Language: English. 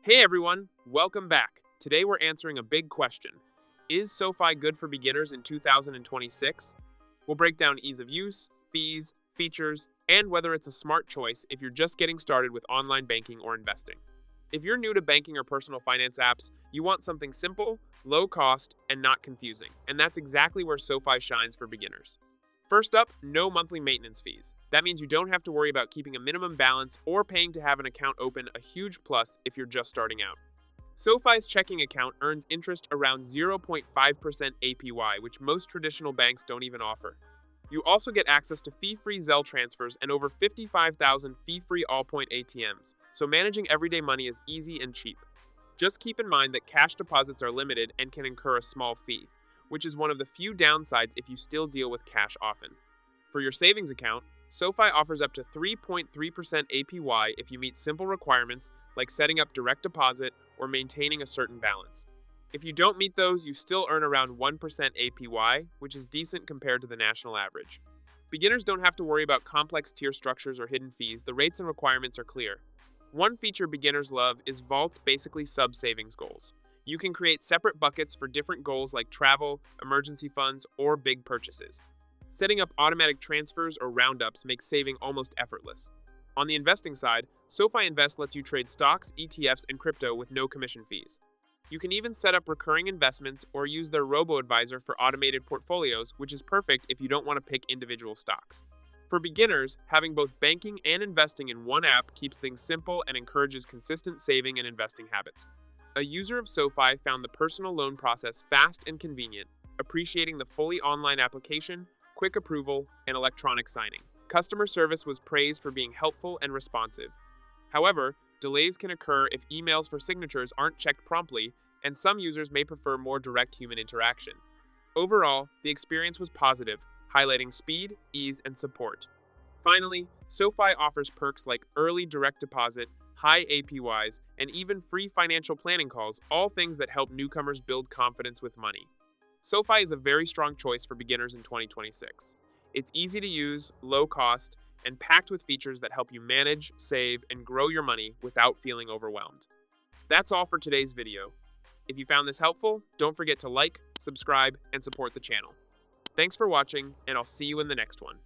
Hey everyone, welcome back. Today we're answering a big question. Is SoFi good for beginners in 2026? We'll break down ease of use, fees, features, and whether it's a smart choice if you're just getting started with online banking or investing. If you're new to banking or personal finance apps, you want something simple, low cost, and not confusing. And that's exactly where SoFi shines for beginners. First up, no monthly maintenance fees. That means you don't have to worry about keeping a minimum balance or paying to have an account open, a huge plus if you're just starting out. SoFi's checking account earns interest around 0.5% APY, which most traditional banks don't even offer. You also get access to fee-free Zelle transfers and over 55,000 fee-free all-point ATMs, so managing everyday money is easy and cheap. Just keep in mind that cash deposits are limited and can incur a small fee, which is one of the few downsides if you still deal with cash often. For your savings account, SoFi offers up to 3.3% APY if you meet simple requirements like setting up direct deposit or maintaining a certain balance. If you don't meet those, you still earn around 1% APY, which is decent compared to the national average. Beginners don't have to worry about complex tier structures or hidden fees. The rates and requirements are clear. One feature beginners love is Vault's basically sub-savings goals. You can create separate buckets for different goals like travel, emergency funds, or big purchases. Setting up automatic transfers or roundups makes saving almost effortless. On the investing side, SoFi Invest lets you trade stocks, ETFs, and crypto with no commission fees. You can even set up recurring investments or use their robo-advisor for automated portfolios, which is perfect if you don't want to pick individual stocks. For beginners, having both banking and investing in one app keeps things simple and encourages consistent saving and investing habits. A user of SoFi found the personal loan process fast and convenient, appreciating the fully online application, quick approval, and electronic signing. Customer service was praised for being helpful and responsive. However, delays can occur if emails for signatures aren't checked promptly, and some users may prefer more direct human interaction. Overall, the experience was positive, highlighting speed, ease, and support. Finally, SoFi offers perks like early direct deposit, high APYs, and even free financial planning calls, all things that help newcomers build confidence with money. SoFi is a very strong choice for beginners in 2026. It's easy to use, low cost, and packed with features that help you manage, save, and grow your money without feeling overwhelmed. That's all for today's video. If you found this helpful, don't forget to like, subscribe, and support the channel. Thanks for watching, and I'll see you in the next one.